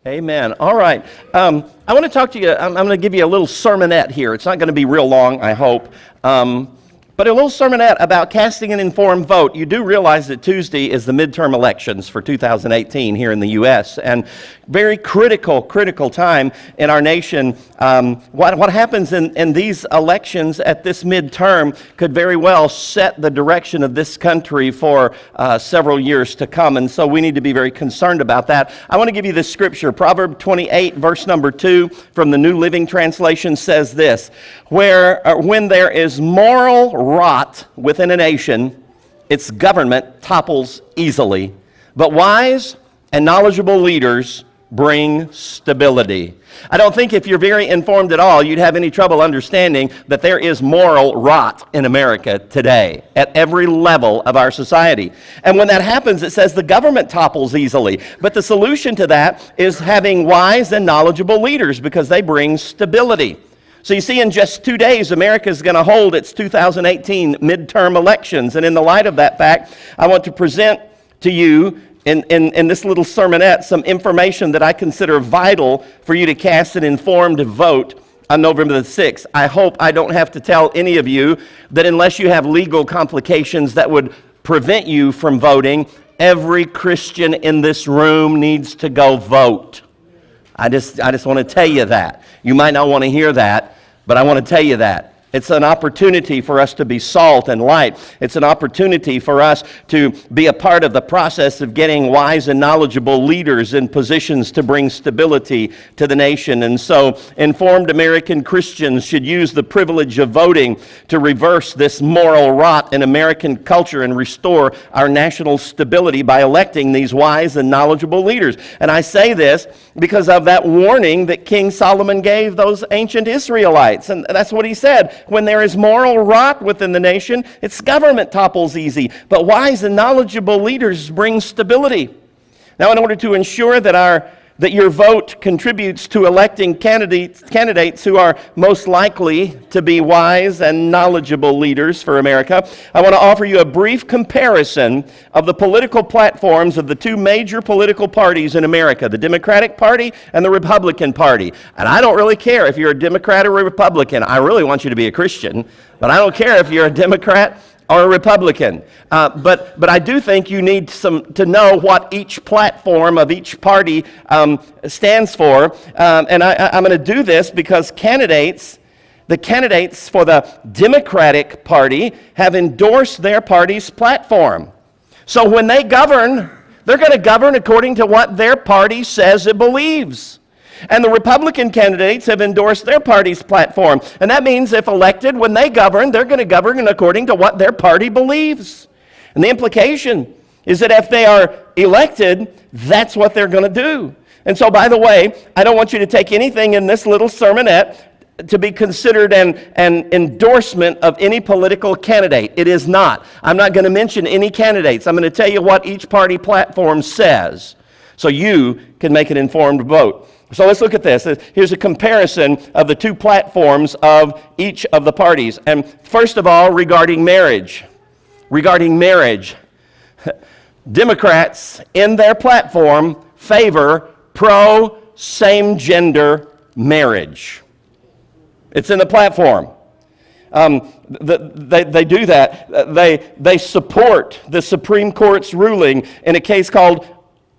Amen. All right. I want to talk to you. I'm going to give you a little sermonette here. It's not going to be real long, I hope. But a little sermonette about casting an informed vote. You do realize that Tuesday is the midterm elections for 2018 here in the U.S. and very critical time in our nation. What happens in these elections at this midterm could very well set the direction of this country for several years to come. And so we need to be very concerned about that. I want to give you this scripture. Proverbs 28, verse number 2 from the New Living Translation says this, when there is moral rot within a nation, its government topples easily. But wise and knowledgeable leaders bring stability. I don't think if you're very informed at all, you'd have any trouble understanding that there is moral rot in America today at every level of our society. And when that happens, it says the government topples easily. But the solution to that is having wise and knowledgeable leaders because they bring stability. So you see, in just 2 days, America is going to hold its 2018 midterm elections. And in the light of that fact, I want to present to you in this little sermonette some information that I consider vital for you to cast an informed vote on November the 6th. I hope I don't have to tell any of you that unless you have legal complications that would prevent you from voting, every Christian in this room needs to go vote. I just want to tell you that. You might not want to hear that, but I want to tell you that. It's an opportunity for us to be salt and light. It's an opportunity for us to be a part of the process of getting wise and knowledgeable leaders in positions to bring stability to the nation. And so informed American Christians should use the privilege of voting to reverse this moral rot in American culture and restore our national stability by electing these wise and knowledgeable leaders. And I say this because of that warning that King Solomon gave those ancient Israelites. And that's what he said. When there is moral rot within the nation, its government topples easy. But wise and knowledgeable leaders bring stability. Now, in order to ensure that your vote contributes to electing candidates who are most likely to be wise and knowledgeable leaders for America, I want to offer you a brief comparison of the political platforms of the two major political parties in America, the Democratic Party and the Republican Party. And I don't really care if you're a Democrat or a Republican. I really want you to be a Christian, but I don't care if you're a Democrat or a Republican. But I do think you need to know what each platform of each party stands for. And I'm going to do this because the candidates for the Democratic Party have endorsed their party's platform. So when they govern, they're going to govern according to what their party says it believes. And the Republican candidates have endorsed their party's platform. And that means if elected, when they govern, they're going to govern according to what their party believes. And the implication is that if they are elected, that's what they're going to do. And so, by the way, I don't want you to take anything in this little sermonette to be considered an endorsement of any political candidate. It is not. I'm not going to mention any candidates. I'm going to tell you what each party platform says so you can make an informed vote. So let's look at this. Here's a comparison of the two platforms of each of the parties. And first of all, regarding marriage. Democrats in their platform favor pro-same-gender marriage. It's in the platform. They do that. They support the Supreme Court's ruling in a case called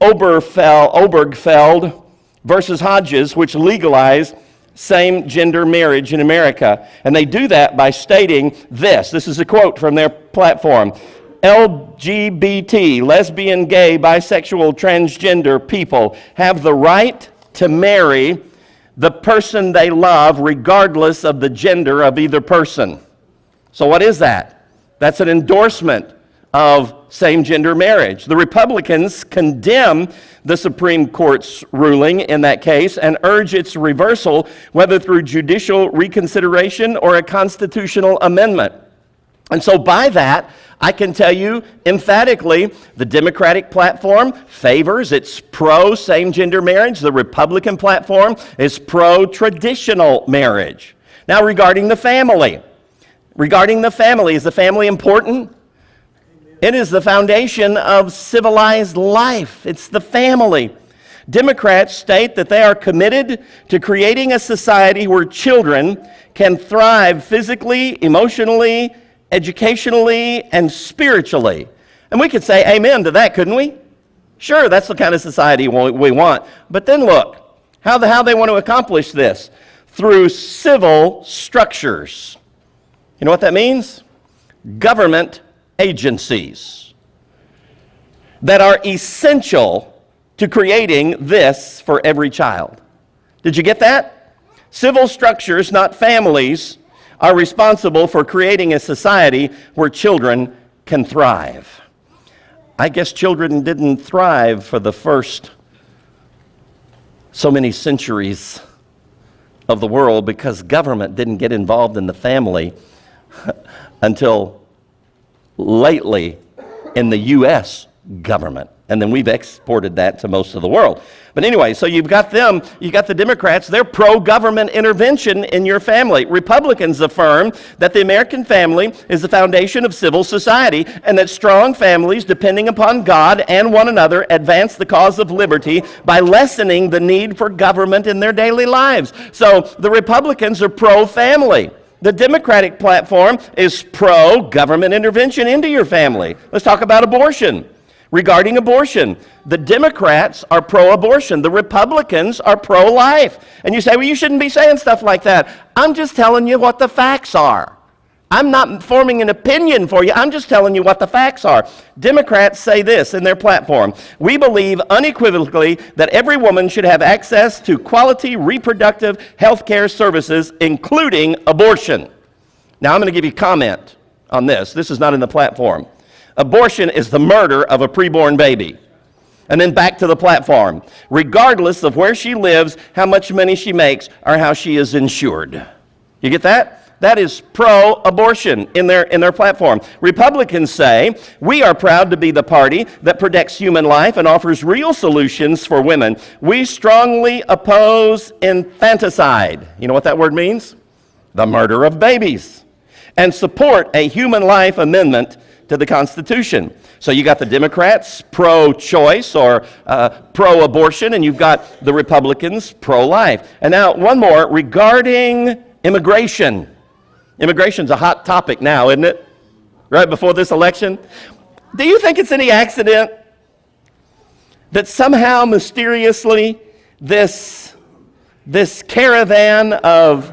Obergefell versus Hodges, which legalized same-gender marriage in America. And they do that by stating this. This is a quote from their platform. LGBT, lesbian, gay, bisexual, transgender people have the right to marry the person they love regardless of the gender of either person. So what is that? That's an endorsement of same-gender marriage. The Republicans condemn the Supreme Court's ruling in that case and urge its reversal, whether through judicial reconsideration or a constitutional amendment. And so by that, I can tell you emphatically, the Democratic platform favors, it's pro-same-gender marriage. The Republican platform is pro-traditional marriage. Now, regarding the family, is the family important? It is the foundation of civilized life. It's the family. Democrats state that they are committed to creating a society where children can thrive physically, emotionally, educationally, and spiritually. And we could say amen to that, couldn't we? Sure, that's the kind of society we want. But then look, how they want to accomplish this? Through civil structures. You know what that means? Government agencies that are essential to creating this for every child. Did you get that? Civil structures, not families, are responsible for creating a society where children can thrive. I guess children didn't thrive for the first so many centuries of the world because government didn't get involved in the family until lately in the U.S. government. And then we've exported that to most of the world. But anyway, so you've got them, you got the Democrats, they're pro-government intervention in your family. Republicans affirm that the American family is the foundation of civil society and that strong families, depending upon God and one another, advance the cause of liberty by lessening the need for government in their daily lives. So the Republicans are pro-family. The Democratic platform is pro-government intervention into your family. Let's talk about abortion. Regarding abortion, the Democrats are pro-abortion. The Republicans are pro-life. And you say, well, you shouldn't be saying stuff like that. I'm just telling you what the facts are. I'm not forming an opinion for you. I'm just telling you what the facts are. Democrats say this in their platform. We believe unequivocally that every woman should have access to quality reproductive health care services, including abortion. Now, I'm going to give you comment on this. This is not in the platform. Abortion is the murder of a preborn baby. And then back to the platform. Regardless of where she lives, how much money she makes, or how she is insured. You get that? That is pro-abortion in their platform. Republicans say, we are proud to be the party that protects human life and offers real solutions for women. We strongly oppose infanticide. You know what that word means? The murder of babies. And support a human life amendment to the Constitution. So you got the Democrats pro-choice or pro-abortion, and you've got the Republicans pro-life. And now one more regarding immigration. Immigration's a hot topic now, isn't it? Right before this election. Do you think it's any accident that somehow mysteriously this caravan of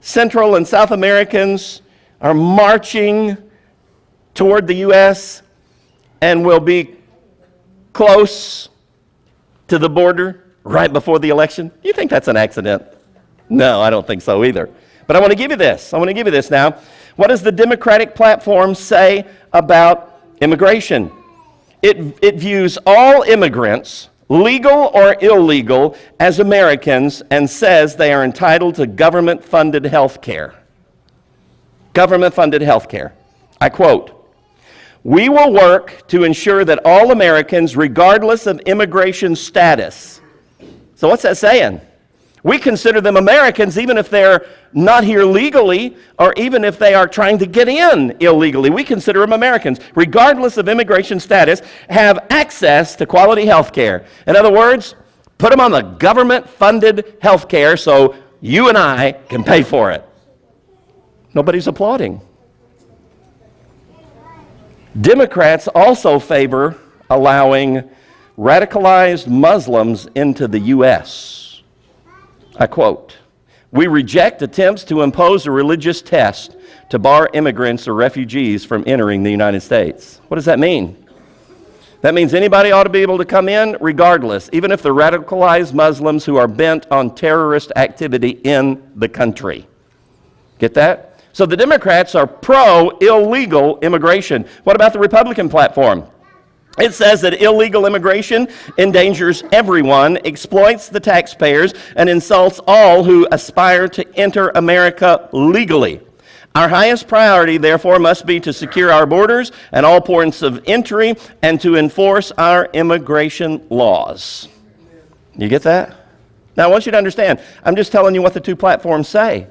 Central and South Americans are marching toward the U.S. and will be close to the border right before the election? Do you think that's an accident? No, I don't think so either. But I want to give you this. I want to give you this now. What does the Democratic platform say about immigration? It views all immigrants, legal or illegal, as Americans and says they are entitled to government-funded health care. Government-funded health care. I quote, "We will work to ensure that all Americans, regardless of immigration status." So what's that saying? We consider them Americans even if they're not here legally or even if they are trying to get in illegally. We consider them Americans, regardless of immigration status, have access to quality health care. In other words, put them on the government-funded health care so you and I can pay for it. Nobody's applauding. Democrats also favor allowing radicalized Muslims into the U.S. I quote, "We reject attempts to impose a religious test to bar immigrants or refugees from entering the United States." What does that mean? That means anybody ought to be able to come in regardless, even if they're radicalized Muslims who are bent on terrorist activity in the country. Get that? So the Democrats are pro-illegal immigration. What about the Republican platform? It says that illegal immigration endangers everyone, exploits the taxpayers, and insults all who aspire to enter America legally. Our highest priority, therefore, must be to secure our borders and all points of entry and to enforce our immigration laws. You get that? Now, I want you to understand, I'm just telling you what the two platforms say.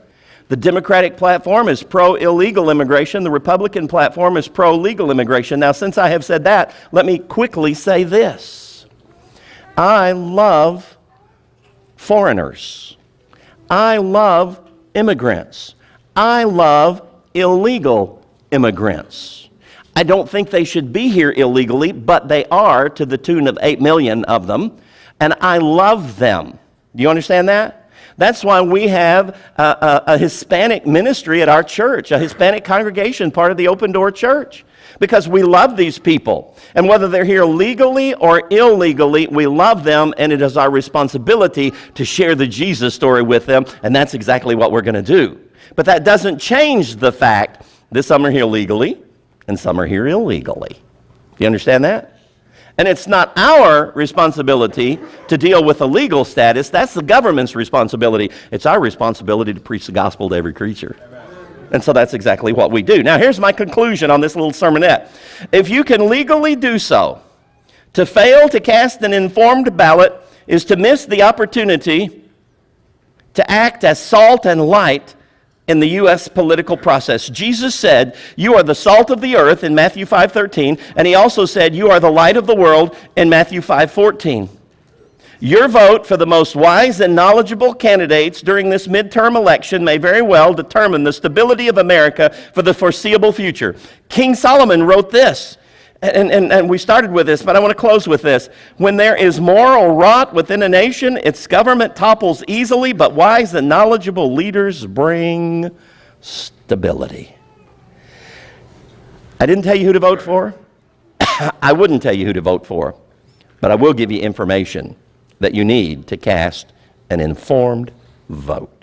The Democratic platform is pro-illegal immigration. The Republican platform is pro-legal immigration. Now, since I have said that, let me quickly say this. I love foreigners. I love immigrants. I love illegal immigrants. I don't think they should be here illegally, but they are to the tune of 8 million of them, and I love them. Do you understand that? That's why we have a Hispanic ministry at our church, a Hispanic congregation, part of the Open Door Church, because we love these people. And whether they're here legally or illegally, we love them, and it is our responsibility to share the Jesus story with them, and that's exactly what we're going to do. But that doesn't change the fact that some are here legally and some are here illegally. Do you understand that? And it's not our responsibility to deal with the legal status. That's the government's responsibility. It's our responsibility to preach the gospel to every creature. And so that's exactly what we do. Now, here's my conclusion on this little sermonette. If you can legally do so, to fail to cast an informed ballot is to miss the opportunity to act as salt and light in the U.S. political process. Jesus said, "You are the salt of the earth," in Matthew 5:13, and he also said, "You are the light of the world," in Matthew 5:14. Your vote for the most wise and knowledgeable candidates during this midterm election may very well determine the stability of America for the foreseeable future. King Solomon wrote this, and we started with this, but I want to close with this. When there is moral rot within a nation, its government topples easily, but wise and knowledgeable leaders bring stability. I didn't tell you who to vote for. I wouldn't tell you who to vote for, but I will give you information that you need to cast an informed vote.